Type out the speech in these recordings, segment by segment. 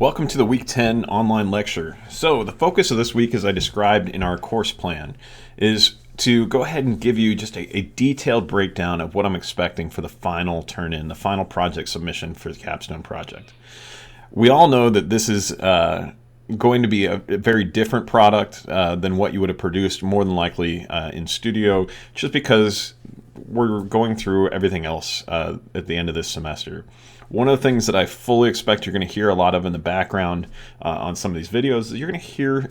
Welcome to the Week 10 online lecture. So the focus of this week, as I described in our course plan, is to go ahead and give you just a detailed breakdown of what I'm expecting for the final turn-in, the final project submission for the Capstone project. We all know that this is going to be a very different product than what you would have produced more than likely in studio, just because we're going through everything else at the end of this semester. One of the things that I fully expect you're going to hear a lot of in the background on some of these videos is you're going to hear,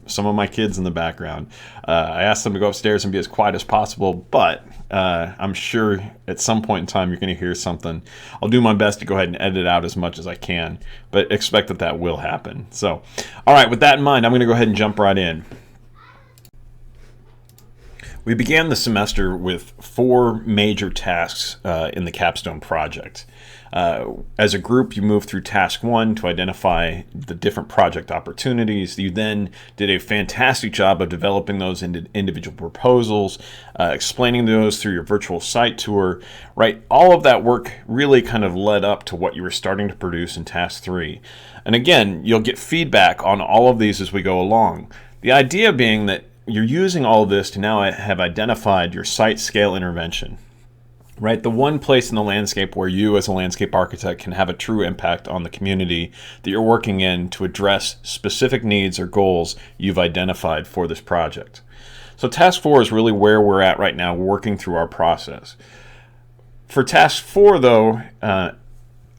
some of my kids in the background. I asked them to go upstairs and be as quiet as possible, but I'm sure at some point in time you're going to hear something. I'll do my best to go ahead and edit out as much as I can, but expect that will happen. So, all right, with that in mind, I'm going to go ahead and jump right in. We began the semester with 4 major tasks in the Capstone project. As a group, you moved through task 1 to identify the different project opportunities. You then did a fantastic job of developing those into individual proposals, explaining those through your virtual site tour, right? All of that work really kind of led up to what you were starting to produce in task 3. And again, you'll get feedback on all of these as we go along. The idea being that you're using all of this to now have identified your site scale intervention, right? The one place in the landscape where you as a landscape architect can have a true impact on the community that you're working in to address specific needs or goals you've identified for this project. So task 4 is really where we're at right now, working through our process. For task 4 though,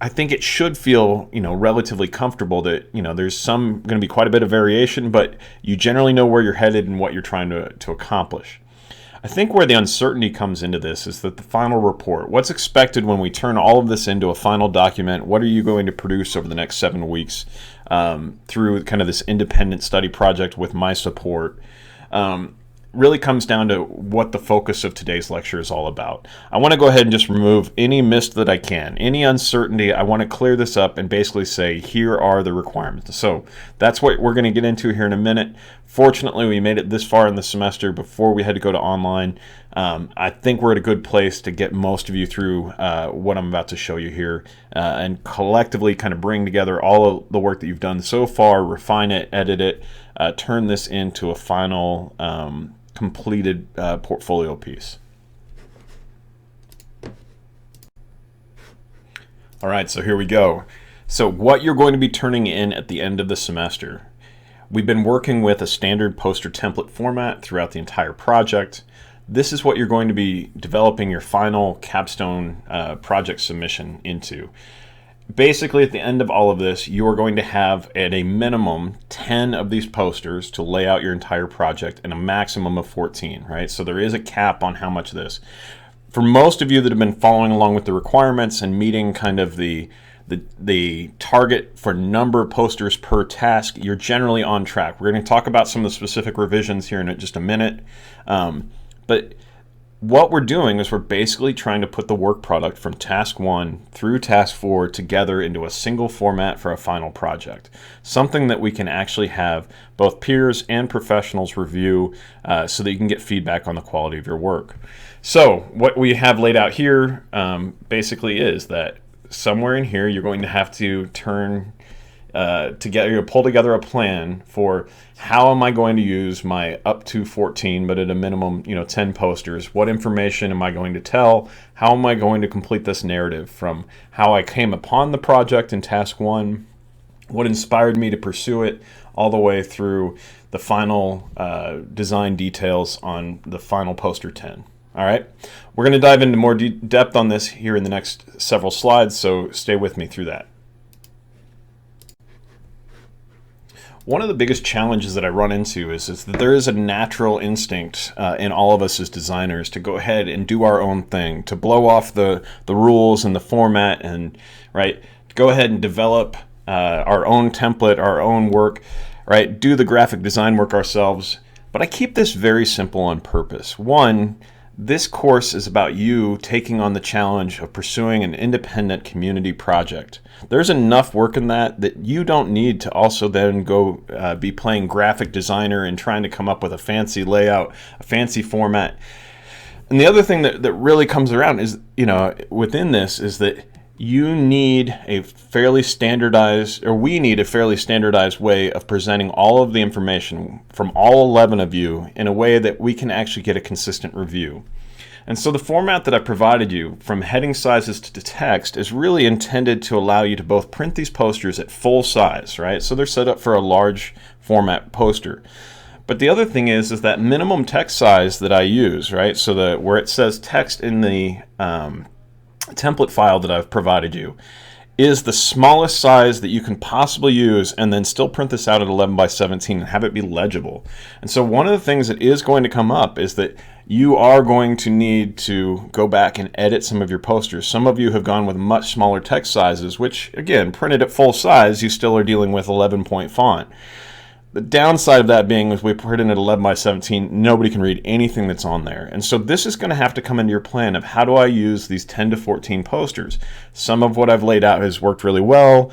I think it should feel, relatively comfortable that, there's going to be quite a bit of variation, but you generally know where you're headed and what you're trying to accomplish. I think where the uncertainty comes into this is that the final report, what's expected when we turn all of this into a final document, what are you going to produce over the next 7 weeks through kind of this independent study project with my support, really comes down to what the focus of today's lecture is all about. I want to go ahead and just remove any mist that I can, any uncertainty. I want to clear this up and basically say, here are the requirements. So that's what we're going to get into here in a minute. Fortunately, we made it this far in the semester before we had to go to online. I think we're at a good place to get most of you through what I'm about to show you here and collectively kind of bring together all of the work that you've done so far, refine it, edit it, turn this into a final completed portfolio piece. All right, so here we go. So what you're going to be turning in at the end of the semester. We've been working with a standard poster template format throughout the entire project. This is what you're going to be developing your final Capstone project submission into. Basically, at the end of all of this, you are going to have at a minimum 10 of these posters to lay out your entire project and a maximum of 14, right? So there is a cap on how much of this. For most of you that have been following along with the requirements and meeting kind of the target for number of posters per task, you're generally on track. We're going to talk about some of the specific revisions here in just a minute. But what we're doing is we're basically trying to put the work product from task 1 through task 4 together into a single format for a final project. Something that we can actually have both peers and professionals review so that you can get feedback on the quality of your work. So what we have laid out here basically is that somewhere in here you're going to have to pull together a plan for how am I going to use my up to 14, but at a minimum, 10 posters. What information am I going to tell? How am I going to complete this narrative from how I came upon the project in task 1, what inspired me to pursue it, all the way through the final design details on the final poster 10. All right, we're going to dive into more depth on this here in the next several slides, so stay with me through that. One of the biggest challenges that I run into is that there is a natural instinct in all of us as designers to go ahead and do our own thing, to blow off the rules and the format and, right, go ahead and develop our own template, our own work, right, do the graphic design work ourselves. But I keep this very simple on purpose. One, this course is about you taking on the challenge of pursuing an independent community project. There's enough work in that you don't need to also then go be playing graphic designer and trying to come up with a fancy layout, a fancy format. And the other thing that really comes around is, within this is that you need a fairly standardized, or we need a fairly standardized way of presenting all of the information from all 11 of you in a way that we can actually get a consistent review. And so the format that I provided you, from heading sizes to text, is really intended to allow you to both print these posters at full size, right? So they're set up for a large format poster. But the other thing is that minimum text size that I use, right? So that where it says text in the template file that I've provided you, is the smallest size that you can possibly use, and then still print this out at 11 by 17 and have it be legible. And so one of the things that is going to come up is that you are going to need to go back and edit some of your posters. Some of you have gone with much smaller text sizes, which again, printed at full size, you still are dealing with 11-point font. The downside of that being is we put it at 11 by 17, nobody can read anything that's on there. And so this is going to have to come into your plan of how do I use these 10 to 14 posters. Some of what I've laid out has worked really well,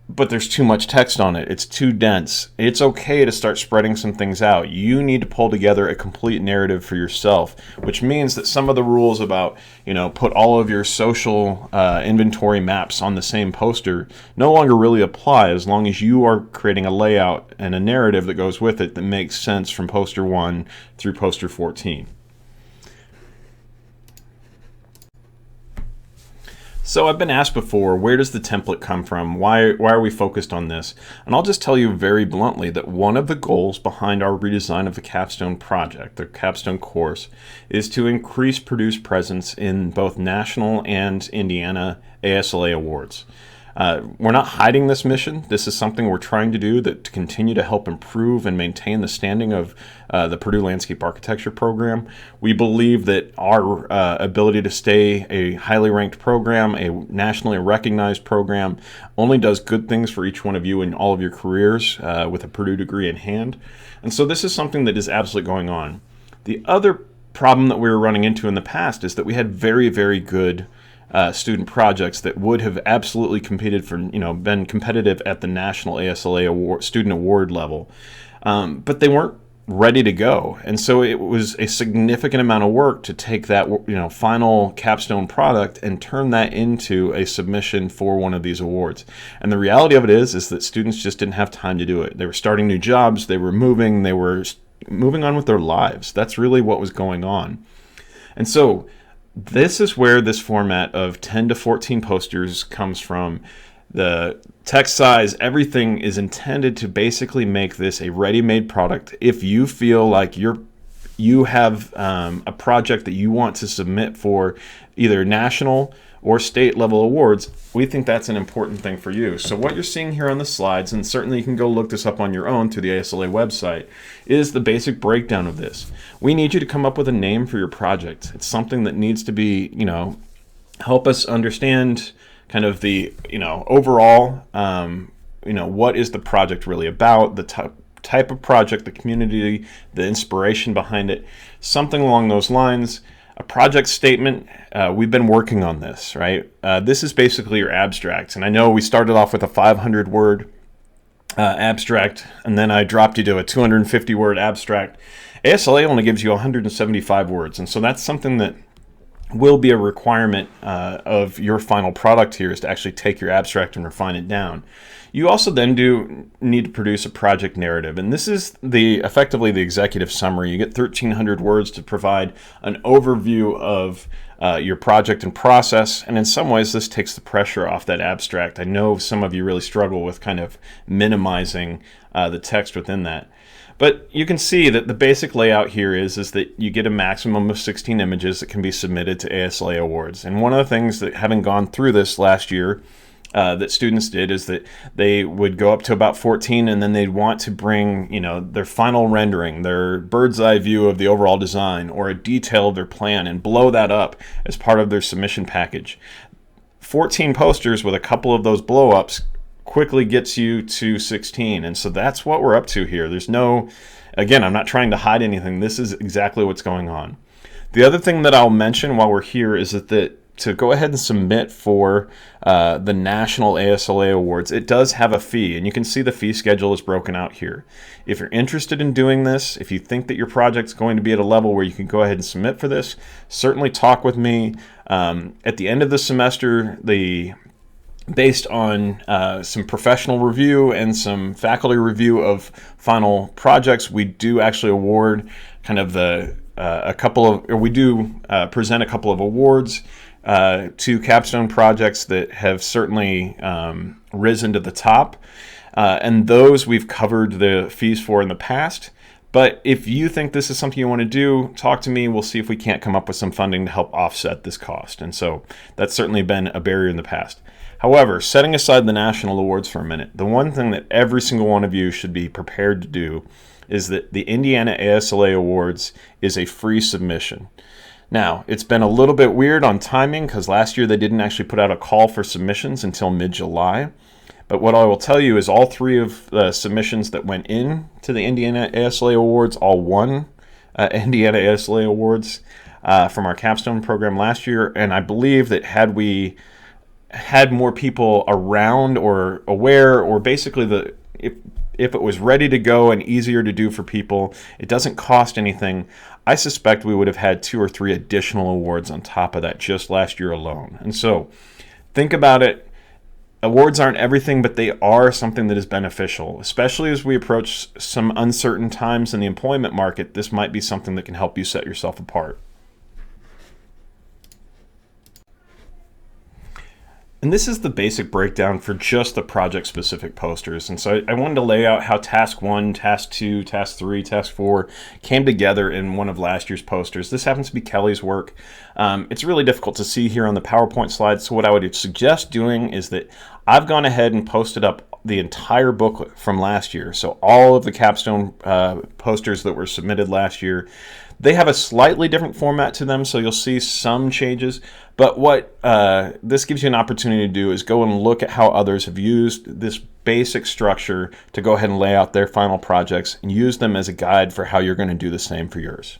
but there's too much text on it. It's too dense. It's okay to start spreading some things out. You need to pull together a complete narrative for yourself, which means that some of the rules about, put all of your social inventory maps on the same poster no longer really apply, as long as you are creating a layout and a narrative that goes with it that makes sense from poster 1 through poster 14. So I've been asked before, where does the template come from? Why are we focused on this? And I'll just tell you very bluntly that one of the goals behind our redesign of the Capstone project, the Capstone course, is to increase Purdue's presence in both national and Indiana ASLA awards. We're not hiding this mission. This is something we're trying to do to continue to help improve and maintain the standing of the Purdue Landscape Architecture program. We believe that our ability to stay a highly ranked program, a nationally recognized program, only does good things for each one of you in all of your careers with a Purdue degree in hand. And so this is something that is absolutely going on. The other problem that we were running into in the past is that we had very, very good student projects that would have absolutely competed for, been competitive at the national ASLA award, student award level, but they weren't ready to go. And so it was a significant amount of work to take that, final capstone product and turn that into a submission for one of these awards. And the reality of it is that students just didn't have time to do it. They were starting new jobs, they were moving on with their lives. That's really what was going on. And so this is where this format of 10 to 14 posters comes from. The text size, everything is intended to basically make this a ready-made product. If you feel like you have a project that you want to submit for either national or state level awards, we think that's an important thing for you. So what you're seeing here on the slides, and certainly you can go look this up on your own through the ASLA website, is the basic breakdown of this. We need you to come up with a name for your project. It's something that needs to be, help us understand kind of the, overall, what is the project really about, the type of project, the community, the inspiration behind it, something along those lines. A project statement, we've been working on this, right? This is basically your abstract. And I know we started off with a 500-word abstract, and then I dropped you to a 250-word abstract. ASLA only gives you 175 words, and so that's something that will be a requirement of your final product here, is to actually take your abstract and refine it down. You also then do need to produce a project narrative, and this is effectively the executive summary. You get 1,300 words to provide an overview of your project and process, and in some ways this takes the pressure off that abstract. I know some of you really struggle with kind of minimizing the text within that. But you can see that the basic layout here is that you get a maximum of 16 images that can be submitted to ASLA awards. And one of the things that, having gone through this last year, that students did, is that they would go up to about 14, and then they'd want to bring, their final rendering, their bird's eye view of the overall design, or a detail of their plan, and blow that up as part of their submission package. 14 posters with a couple of those blow-ups quickly gets you to 16, and so that's what we're up to here. Again, I'm not trying to hide anything. This is exactly what's going on. The other thing that I'll mention while we're here is that to go ahead and submit for the National ASLA Awards, it does have a fee, and you can see the fee schedule is broken out here. If you're interested in doing this, if you think that your project's going to be at a level where you can go ahead and submit for this, certainly talk with me. At the end of the semester, based on some professional review and some faculty review of final projects, we do actually award kind of we do present a couple of awards to capstone projects that have certainly risen to the top. And those we've covered the fees for in the past. But if you think this is something you want to do, talk to me. We'll see if we can't come up with some funding to help offset this cost. And so that's certainly been a barrier in the past. However, setting aside the national awards for a minute, the one thing that every single one of you should be prepared to do is that the Indiana ASLA Awards is a free submission. Now, it's been a little bit weird on timing because last year they didn't actually put out a call for submissions until mid-July. But what I will tell you is all three of the submissions that went in to the Indiana ASLA Awards all won Indiana ASLA Awards from our capstone program last year. And I believe that had we had more people around or aware, or basically if it was ready to go and easier to do for people, it doesn't cost anything, I suspect we would have had 2 or 3 additional awards on top of that just last year alone. And so think about it. Awards aren't everything, but they are something that is beneficial, especially as we approach some uncertain times in the employment market. This might be something that can help you set yourself apart. And this is the basic breakdown for just the project-specific posters. And so I wanted to lay out how Task 1, Task 2, Task 3, Task 4 came together in one of last year's posters. This happens to be Kelly's work. It's really difficult to see here on the PowerPoint slide, so what I would suggest doing is that I've gone ahead and posted up the entire booklet from last year. So all of the capstone posters that were submitted last year, they have a slightly different format to them, so you'll see some changes. But what this gives you an opportunity to do is go and look at how others have used this basic structure to go ahead and lay out their final projects and use them as a guide for how you're going to do the same for yours.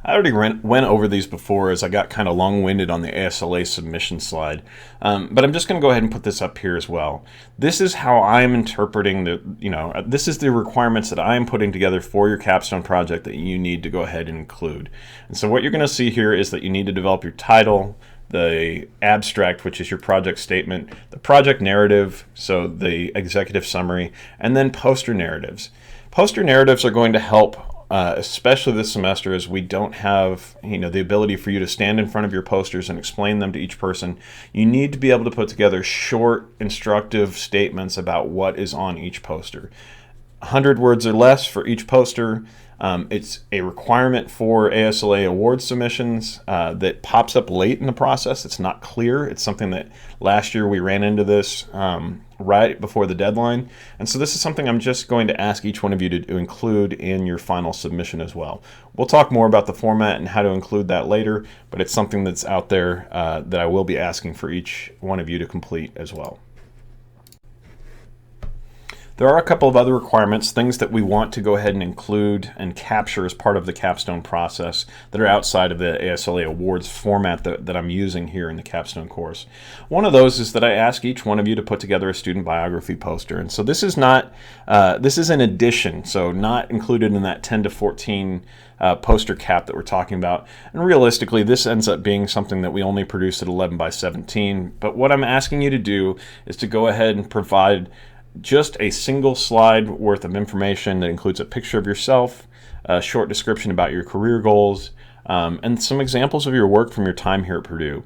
I already went over these before as I got kind of long-winded on the ASLA submission slide, but I'm just going to go ahead and put this up here as well. This is how I'm interpreting this is the requirements that I'm putting together for your capstone project that you need to go ahead and include. And so what you're going to see here is that you need to develop your title, the abstract, which is your project statement, the project narrative, so the executive summary, and then poster narratives. Poster narratives are going to help especially this semester, as we don't have the ability for you to stand in front of your posters and explain them to each person. You need to be able to put together short, instructive statements about what is on each poster. 100 words or less for each poster. It's a requirement for ASLA award submissions that pops up late in the process. It's not clear. It's something that last year we ran into this right before the deadline. And so this is something I'm just going to ask each one of you to include in your final submission as well. We'll talk more about the format and how to include that later, but it's something that's out there that I will be asking for each one of you to complete as well. There are a couple of other requirements, things that we want to go ahead and include and capture as part of the capstone process that are outside of the ASLA awards format that I'm using here in the capstone course. One of those is that I ask each one of you to put together a student biography poster. And so this is an addition, so not included in that 10 to 14 poster cap that we're talking about. And realistically, this ends up being something that we only produce at 11 by 17. But what I'm asking you to do is to go ahead and provide just a single slide worth of information that includes a picture of yourself, a short description about your career goals, and some examples of your work from your time here at Purdue.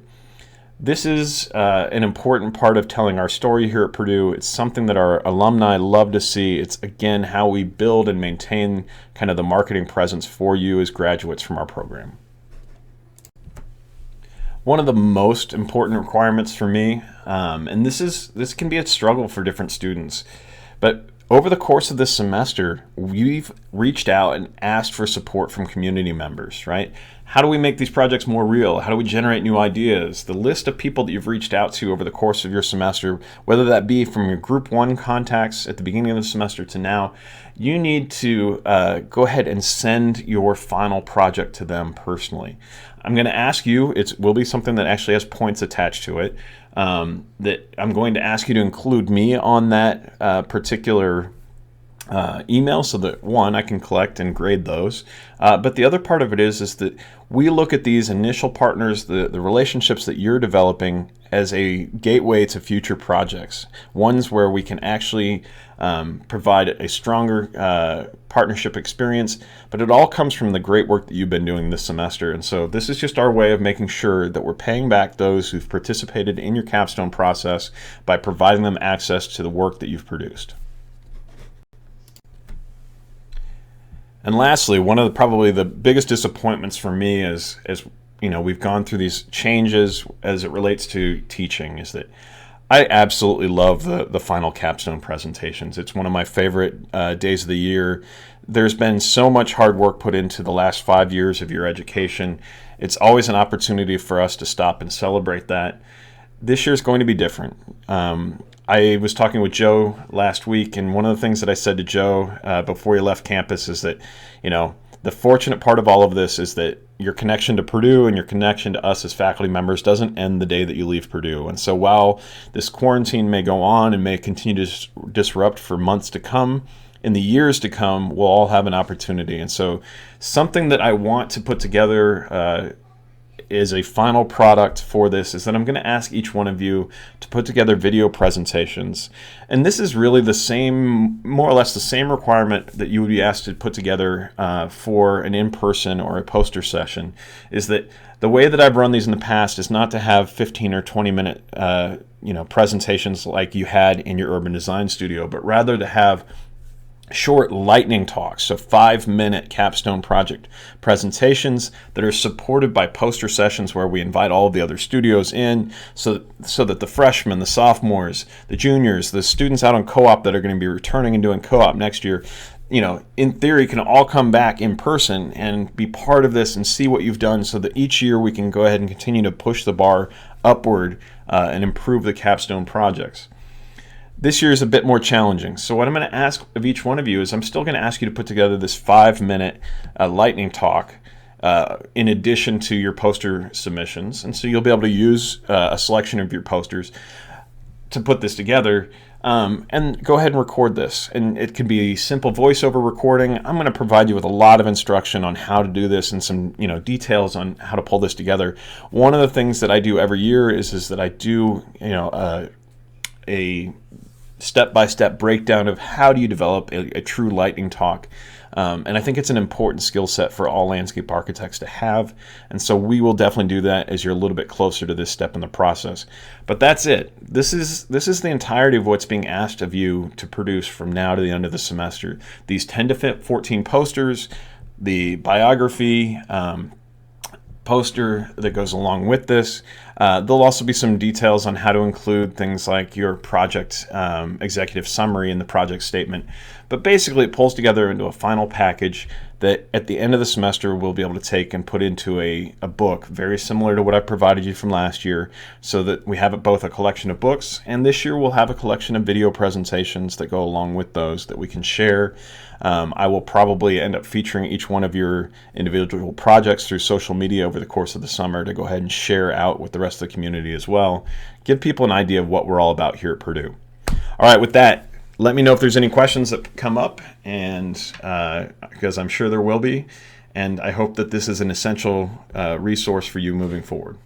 This is an important part of telling our story here at Purdue. It's something that our alumni love to see. It's, again, how we build and maintain kind of the marketing presence for you as graduates from our program. One of the most important requirements for me, and this can be a struggle for different students, but over the course of this semester, we've reached out and asked for support from community members, right? How do we make these projects more real? How do we generate new ideas? The list of people that you've reached out to over the course of your semester, whether that be from your group 1 contacts at the beginning of the semester to now, you need to go ahead and send your final project to them personally. I'm going to ask you, it will be something that actually has points attached to it, that I'm going to ask you to include me on that particular email, so that one, I can collect and grade those. But the other part of it is that we look at these initial partners, the relationships that you're developing, as a gateway to future projects. Ones where we can actually provide a stronger partnership experience, but it all comes from the great work that you've been doing this semester. And so this is just our way of making sure that we're paying back those who've participated in your capstone process by providing them access to the work that you've produced. And lastly, one of probably the biggest disappointments for me as we've gone through these changes as it relates to teaching, is that I absolutely love the final capstone presentations. It's one of my favorite days of the year. There's been so much hard work put into the last 5 years of your education. It's always an opportunity for us to stop and celebrate that. This year's going to be different. I was talking with Joe last week, and one of the things that I said to Joe before he left campus is that, the fortunate part of all of this is that your connection to Purdue and your connection to us as faculty members doesn't end the day that you leave Purdue. And so while this quarantine may go on and may continue to disrupt for months to come, in the years to come, we'll all have an opportunity. And so something that I want to put together is a final product for this is that I'm going to ask each one of you to put together video presentations. And this is really the same, more or less the same requirement that you would be asked to put together for an in-person or a poster session, is that the way that I've run these in the past is not to have 15 or 20 minute presentations like you had in your urban design studio, but rather to have short lightning talks, so 5-minute capstone project presentations that are supported by poster sessions where we invite all of the other studios in, so that the freshmen, the sophomores, the juniors, the students out on co-op that are going to be returning and doing co-op next year, in theory can all come back in person and be part of this and see what you've done, so that each year we can go ahead and continue to push the bar upward and improve the capstone projects. This year is a bit more challenging. So what I'm going to ask of each one of you is I'm still going to ask you to put together this 5-minute lightning talk in addition to your poster submissions. And so you'll be able to use a selection of your posters to put this together and go ahead and record this. And it can be a simple voiceover recording. I'm going to provide you with a lot of instruction on how to do this and some details on how to pull this together. One of the things that I do every year is that I do a step-by-step breakdown of how do you develop a true lightning talk. And I think it's an important skill set for all landscape architects to have. And so we will definitely do that as you're a little bit closer to this step in the process. But that's it. This is the entirety of what's being asked of you to produce from now to the end of the semester. These 10 to 14 posters, the biography, poster that goes along with this. There'll also be some details on how to include things like your project executive summary in the project statement. But basically it pulls together into a final package that at the end of the semester we'll be able to take and put into a book very similar to what I provided you from last year, so that we have both a collection of books, and this year we'll have a collection of video presentations that go along with those that we can share. I will probably end up featuring each one of your individual projects through social media over the course of the summer to go ahead and share out with the rest of the community as well. Give people an idea of what we're all about here at Purdue. All right, with that, let me know if there's any questions that come up, and because I'm sure there will be, and I hope that this is an essential resource for you moving forward.